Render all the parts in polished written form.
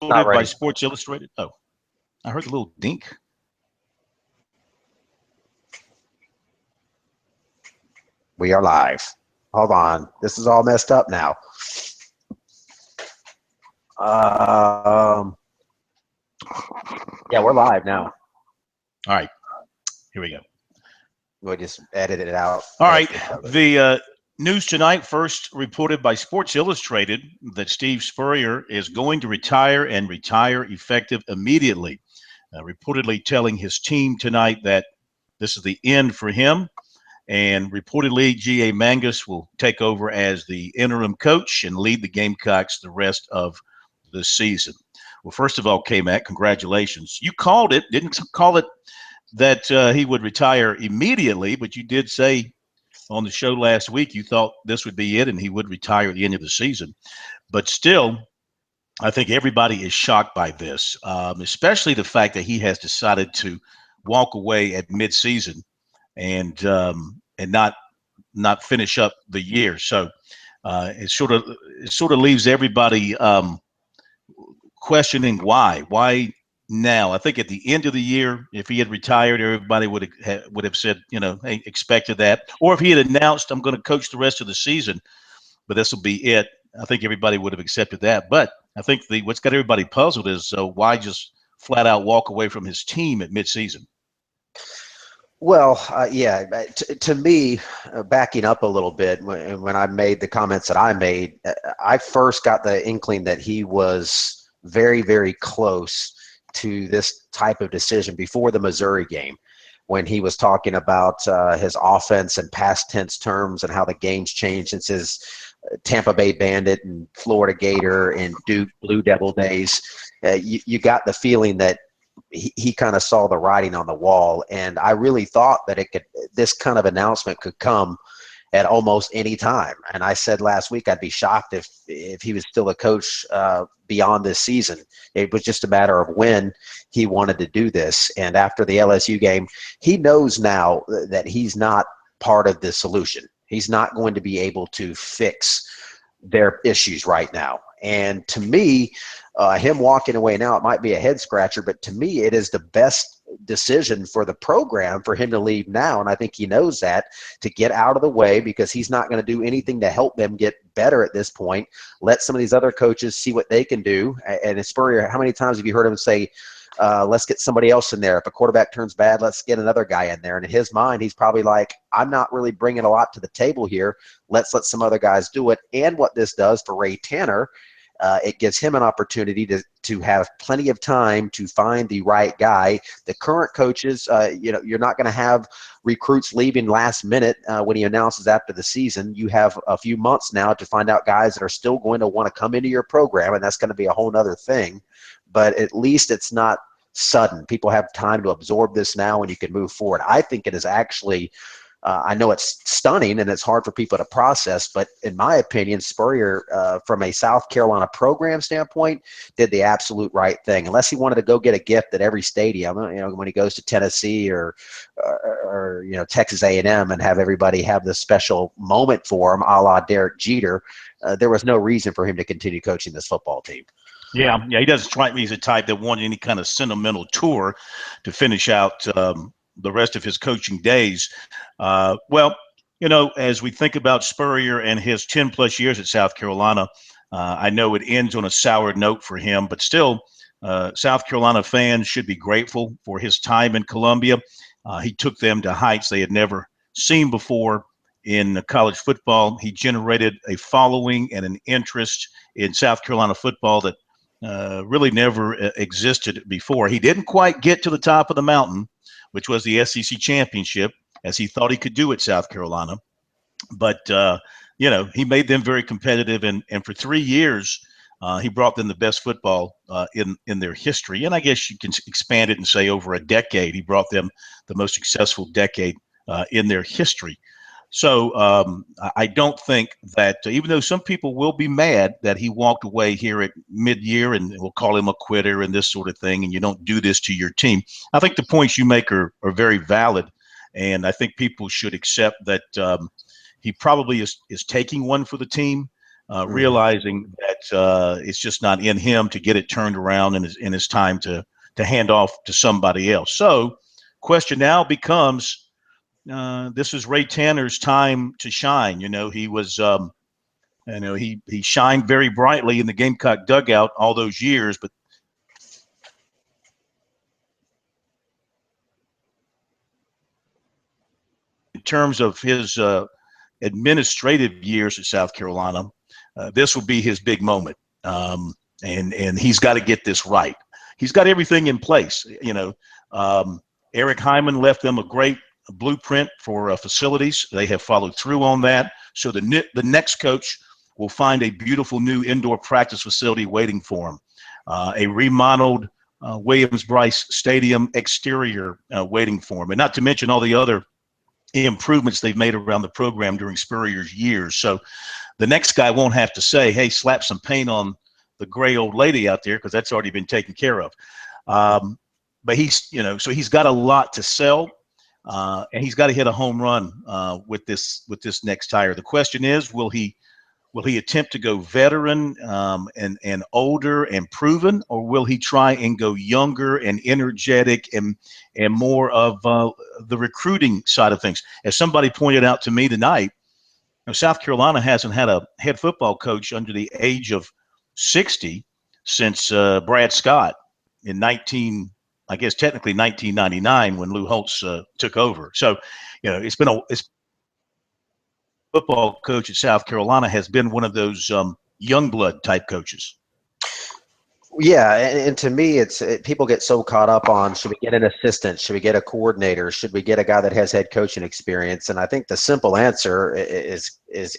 Not by ready. Sports Illustrated. Oh, I heard a little dink. We are live. Hold on. This is all messed up now. Yeah, we're live now. All right, here we go. We'll just edit it out. All right, the news tonight, first reported by Sports Illustrated, that Steve Spurrier is going to retire and retire effective immediately. Reportedly telling his team tonight that this is the end for him. And reportedly, G.A. Mangus will take over as the interim coach and lead the Gamecocks the rest of the season. Well, first of all, KMac, congratulations. You called it, didn't call it that he would retire immediately, but you did say on the show last week you thought this would be it and he would retire at the end of the season. But still, I think everybody is shocked by this, especially the fact that he has decided to walk away at midseason and not finish up the year. So it sort of leaves everybody questioning why. Why now? I think at the end of the year, if he had retired, everybody would have said, hey, expected that. Or if he had announced, I'm going to coach the rest of the season, but this will be it. I think everybody would have accepted that. But I think what's got everybody puzzled is why just flat out walk away from his team at midseason? Well, yeah, to me, backing up a little bit, when I made the comments that I made, I first got the inkling that he was very, very close to this type of decision before the Missouri game, when he was talking about his offense and past tense terms and how the game's changed since his Tampa Bay Bandit and Florida Gator and Duke Blue Devil days. You got the feeling that he kind of saw the writing on the wall, and I really thought that this kind of announcement could come at almost any time. And I said last week I'd be shocked if he was still a coach beyond this season. It was just a matter of when he wanted to do this. And after the LSU game, he knows now that he's not part of the solution. He's not going to be able to fix their issues right now. And to me, him walking away now, it might be a head scratcher, but to me, it is the best decision for the program for him to leave now. And I think he knows that, to get out of the way, because he's not going to do anything to help them get better at this point. Let some of these other coaches see what they can do. And Spurrier, how many times have you heard him say, let's get somebody else in there. If a quarterback turns bad, let's get another guy in there. And in his mind, he's probably like, I'm not really bringing a lot to the table here. Let's let some other guys do it. And what this does for Ray Tanner, it gives him an opportunity to have plenty of time to find the right guy. The current coaches, you're not going to have recruits leaving last minute when he announces after the season. You have a few months now to find out guys that are still going to want to come into your program, and that's going to be a whole other thing. But at least it's not sudden. People have time to absorb this now, and you can move forward. I think it is actually I know it's stunning and it's hard for people to process, but in my opinion, Spurrier, from a South Carolina program standpoint, did the absolute right thing. Unless he wanted to go get a gift at every stadium, when he goes to Tennessee or Texas A&M and have everybody have this special moment for him, a la Derek Jeter, there was no reason for him to continue coaching this football team. Yeah, he doesn't strike me as a type that wanted any kind of sentimental tour to finish out the rest of his coaching days. Well, as we think about Spurrier and his 10-plus years at South Carolina, I know it ends on a sour note for him, but still, South Carolina fans should be grateful for his time in Columbia. He took them to heights they had never seen before in college football. He generated a following and an interest in South Carolina football that really never existed before. He didn't quite get to the top of the mountain, which was the SEC championship, as he thought he could do at South Carolina. But, he made them very competitive. And for 3 years, he brought them the best football in their history. And I guess you can expand it and say over a decade, he brought them the most successful decade in their history. So I don't think that, even though some people will be mad that he walked away here at mid-year and we'll call him a quitter and this sort of thing, and you don't do this to your team, I think the points you make are very valid. And I think people should accept that he probably is taking one for the team. Mhm. realizing that it's just not in him to get it turned around, and it's time to hand off to somebody else. So, question now becomes: this is Ray Tanner's time to shine. He was. He shined very brightly in the Gamecock dugout all those years, but in terms of his administrative years at South Carolina, this will be his big moment, and he's got to get this right. He's got everything in place. Eric Hyman left them a great blueprint for facilities. They have followed through on that. So the next coach will find a beautiful new indoor practice facility waiting for him, a remodeled Williams-Brice Stadium exterior waiting for him, and not to mention all the other improvements they've made around the program during Spurrier's years. So the next guy won't have to say, hey, slap some paint on the gray old lady out there, because that's already been taken care of. But so he's got a lot to sell, and he's got to hit a home run with this next hire. The question is, will he attempt to go veteran and older and proven, or will he try and go younger and energetic and more of the recruiting side of things? As somebody pointed out to me tonight, South Carolina hasn't had a head football coach under the age of 60 since Brad Scott in technically 1999, when Lou Holtz took over. So, it's football coach at South Carolina has been one of those young blood type coaches. Yeah, and to me, people get so caught up on, should we get an assistant? Should we get a coordinator? Should we get a guy that has head coaching experience? And I think the simple answer is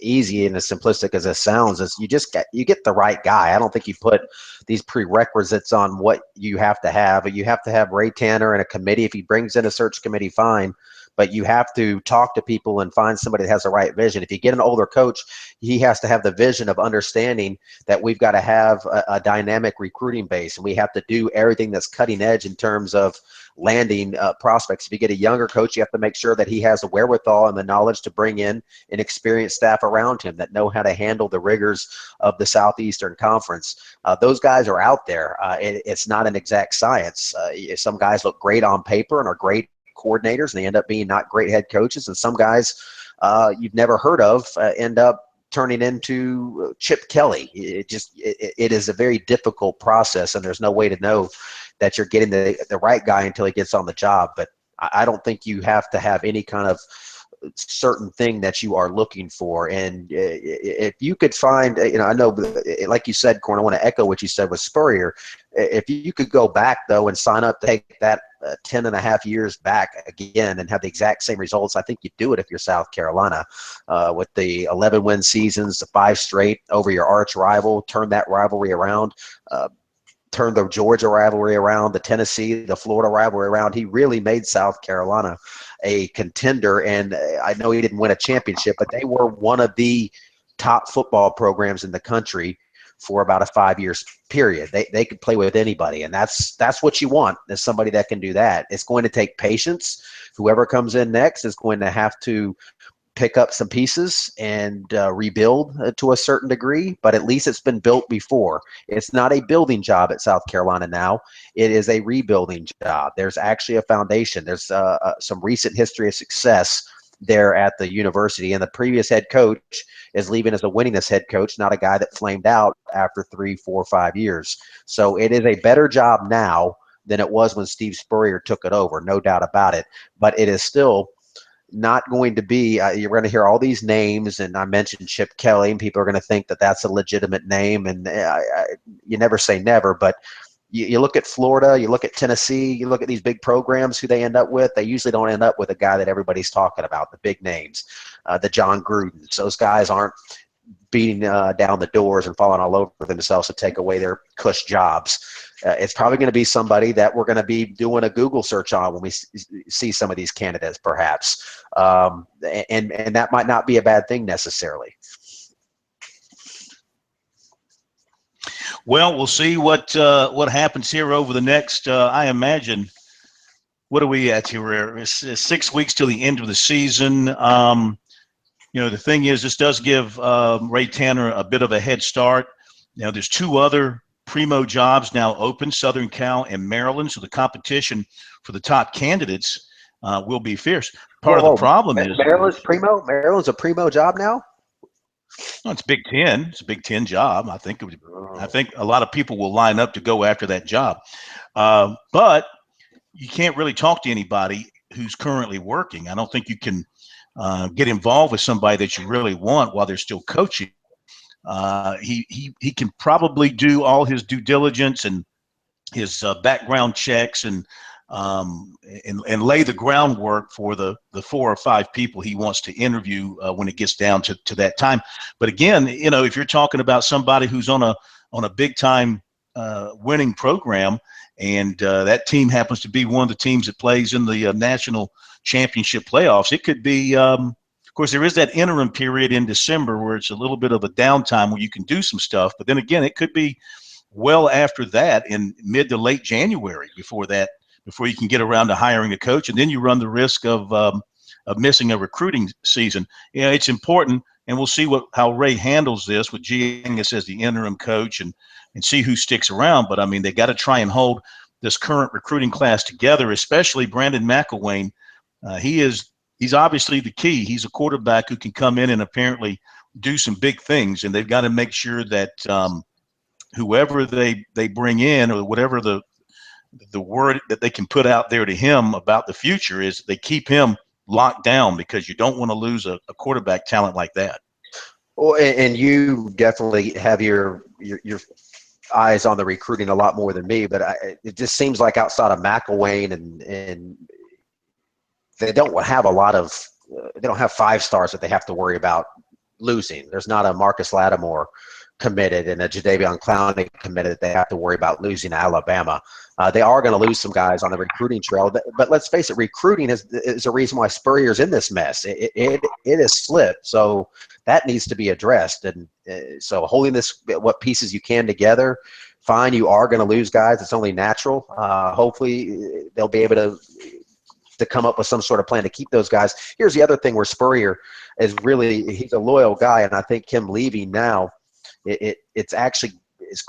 easy and as simplistic as it sounds, is you get the right guy. I don't think you put these prerequisites on what you have to have. You have to have Ray Tanner and a committee. If he brings in a search committee, fine. But you have to talk to people and find somebody that has the right vision. If you get an older coach, he has to have the vision of understanding that we've got to have a dynamic recruiting base, and we have to do everything that's cutting edge in terms of landing prospects. If you get a younger coach, you have to make sure that he has the wherewithal and the knowledge to bring in an experienced staff around him that know how to handle the rigors of the Southeastern Conference. Those guys are out there. It's not an exact science. Some guys look great on paper and are great coordinators, and they end up being not great head coaches. And some guys you've never heard of end up turning into Chip Kelly. It is a very difficult process, and there's no way to know that you're getting the right guy until he gets on the job. But I don't think you have to have any kind of certain thing that you are looking for. And if you could find, I know, like you said, Korn, I want to echo what you said with Spurrier. If you could go back, though, and sign up, take that 10 and a half years back again and have the exact same results, I think you'd do it if you're South Carolina. With the 11-win seasons, the 5 straight over your arch rival, turn that rivalry around. Turn the Georgia rivalry around, the Tennessee, the Florida rivalry around. He really made South Carolina a contender. And I know he didn't win a championship, but they were one of the top football programs in the country for about a 5-year period. They could play with anybody, and that's what you want, is somebody that can do that. It's going to take patience. Whoever comes in next is going to have to pick up some pieces and rebuild to a certain degree, but at least it's been built before. It's not a building job at South Carolina now. It is a rebuilding job. There's actually a foundation. There's some recent history of success there at the university, and the previous head coach is leaving as a winningest head coach, not a guy that flamed out after 3, 4, 5 years. So it is a better job now than it was when Steve Spurrier took it over, no doubt about it. But it is still not going to be, you're going to hear all these names, and I mentioned Chip Kelly, and people are going to think that that's a legitimate name, and you never say never, but you look at Florida, you look at Tennessee, you look at these big programs, who they end up with, they usually don't end up with a guy that everybody's talking about, the big names, the John Grudens. Those guys aren't beating down the doors and falling all over themselves to take away their cush jobs. It's probably going to be somebody that we're going to be doing a Google search on when we see some of these candidates, perhaps. And that might not be a bad thing necessarily. Well, we'll see what happens here over the next, I imagine, what are we at here? It's 6 weeks till the end of the season. The thing is, this does give Ray Tanner a bit of a head start. Now, there's two other primo jobs now open, Southern Cal and Maryland, so the competition for the top candidates will be fierce. Part of the Whoa, problem is Maryland's primo. Maryland's a primo job now. well, it's Big Ten. It's a Big Ten job. I Oh. think a lot of people will line up to go after that job, but you can't really talk to anybody who's currently working. I don't think you can get involved with somebody that you really want while they're still coaching. He can probably do all his due diligence and his background checks and lay the groundwork for the 4 or 5 people he wants to interview when it gets down to that time. But again, if you're talking about somebody who's on a big time winning program, and that team happens to be one of the teams that plays in the national championship playoffs, it could be. Of course, there is that interim period in December where it's a little bit of a downtime where you can do some stuff. But then again, it could be well after that in mid to late January before you can get around to hiring a coach, and then you run the risk of missing a recruiting season. It's important, and we'll see how Ray handles this with G. Angus as the interim coach and see who sticks around. But I mean, they got to try and hold this current recruiting class together, especially Brandon McElwain. He's obviously the key. He's a quarterback who can come in and apparently do some big things, and they've got to make sure that whoever they bring in, or whatever the word that they can put out there to him about the future is, they keep him locked down, because you don't want to lose a quarterback talent like that. Well, and you definitely have your eyes on the recruiting a lot more than me, but it just seems like outside of McElwain and they don't have a lot of they don't have 5 stars that they have to worry about losing. There's not a Marcus Lattimore committed and a Jadeveon Clowney committed that they have to worry about losing to Alabama. They are going to lose some guys on the recruiting trail, but let's face it, recruiting is a reason why Spurrier's in this mess. It is flipped, so that needs to be addressed. And so holding what pieces you can together, fine, you are going to lose guys. It's only natural. Hopefully they'll be able to come up with some sort of plan to keep those guys. Here's the other thing where Spurrier he's a loyal guy, and I think him leaving now, it's actually is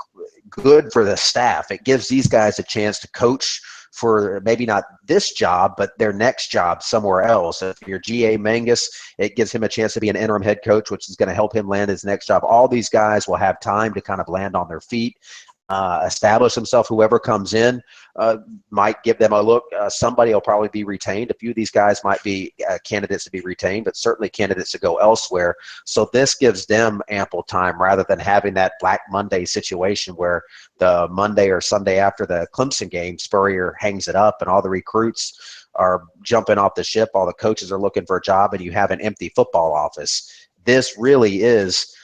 good for the staff. It gives these guys a chance to coach for maybe not this job, but their next job somewhere else. If you're G.A. Mangus, it gives him a chance to be an interim head coach, which is going to help him land his next job. All these guys will have time to kind of land on their feet, establish himself. Whoever comes in might give them a look. Somebody will probably be retained. A few of these guys might be candidates to be retained, but certainly candidates to go elsewhere. So this gives them ample time, rather than having that Black Monday situation where the Monday or Sunday after the Clemson game, Spurrier hangs it up and all the recruits are jumping off the ship. All the coaches are looking for a job, and you have an empty football office. This really is,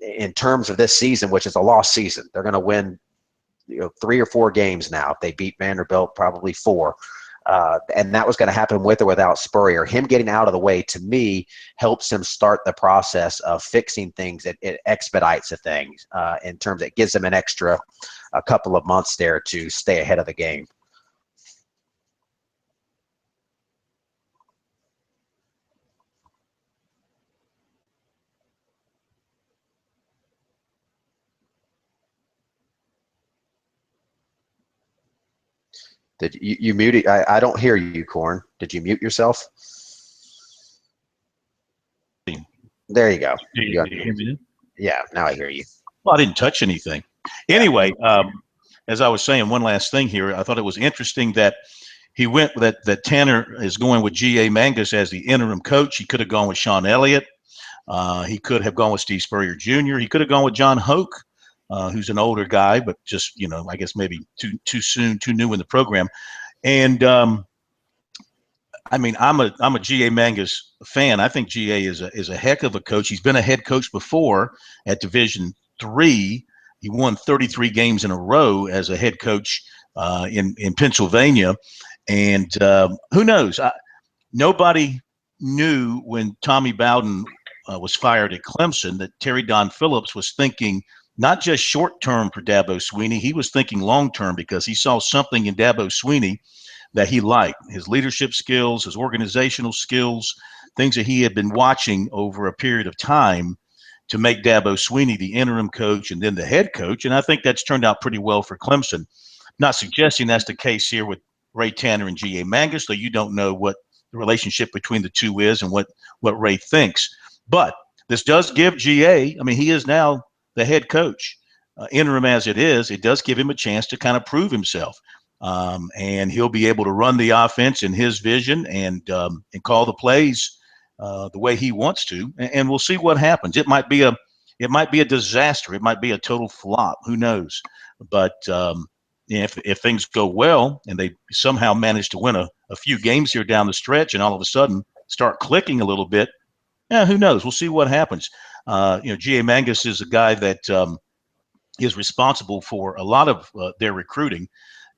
in terms of this season, which is a lost season. They're going to win 3 or 4 games now. If they beat Vanderbilt, probably 4. And that was going to happen with or without Spurrier. Him getting out of the way, to me, helps him start the process of fixing things. It expedites the things in terms, it gives him an extra a couple of months there to stay ahead of the game. Did you mute it? I don't hear you, Korn. Did you mute yourself? There you go. You hear me? Yeah, now I hear you. Well, I didn't touch anything. Anyway, as I was saying, one last thing here. I thought it was interesting that he went that Tanner is going with G.A. Mangus as the interim coach. He could have gone with Sean Elliott. He could have gone with Steve Spurrier Jr. He could have gone with John Hoke, who's an older guy, but just, I guess maybe too soon, too new in the program. And I mean, I'm a G.A. Mangus fan. I think G.A. is a heck of a coach. He's been a head coach before at Division III. He won 33 games in a row as a head coach in Pennsylvania. And who knows? Nobody knew when Tommy Bowden was fired at Clemson that Terry Don Phillips was thinking not just short term for Dabo Swinney. He was thinking long term, because he saw something in Dabo Swinney that he liked: his leadership skills, his organizational skills, things that he had been watching over a period of time to make Dabo Swinney the interim coach and then the head coach. And I think that's turned out pretty well for Clemson. Not suggesting that's the case here with Ray Tanner and G.A. Mangus, though you don't know what the relationship between the two is and what Ray thinks. But this does give G.A., I mean, he is now the head coach. Interim as it is, it does give him a chance to kind of prove himself. And he'll be able to run the offense in his vision and call the plays the way he wants to. And we'll see what happens. It might be a disaster. It might be a total flop. Who knows? But if things go well and they somehow manage to win a few games here down the stretch and all of a sudden start clicking a little bit, who knows? We'll see what happens. G.A. Mangus is a guy that is responsible for a lot of their recruiting,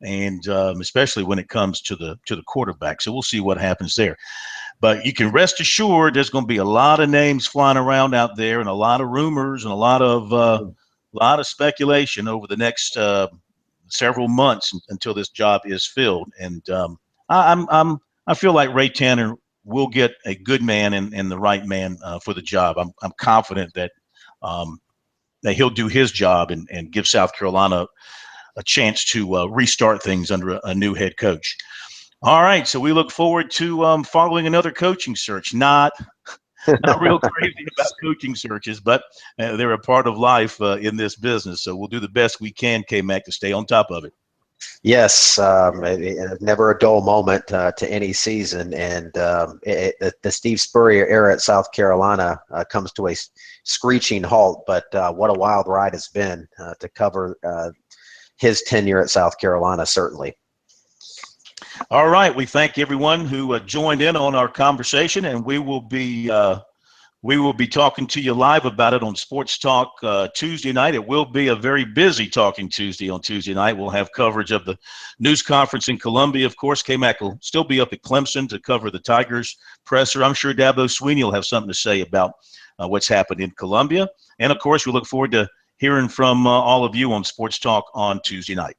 and especially when it comes to the quarterback. So we'll see what happens there. But you can rest assured there's going to be a lot of names flying around out there and a lot of rumors and a lot of speculation over the next several months until this job is filled. And I feel like Ray Tanner will get a good man and the right man for the job. I'm confident that he'll do his job and give South Carolina a chance to restart things under a new head coach. All right, so we look forward to following another coaching search. Not real crazy about coaching searches, but they're a part of life in this business. So we'll do the best we can, KMac, to stay on top of it. Yes, never a dull moment to any season, and the Steve Spurrier era at South Carolina comes to a screeching halt. But what a wild ride it's been to cover his tenure at South Carolina, certainly. All right, we thank everyone who joined in on our conversation, and we will be talking to you live about it on Sports Talk Tuesday night. It will be a very busy Talking Tuesday on Tuesday night. We'll have coverage of the news conference in Columbia. Of course, KMac will still be up at Clemson to cover the Tigers presser. I'm sure Dabo Swinney will have something to say about what's happened in Columbia. And, of course, we look forward to hearing from all of you on Sports Talk on Tuesday night.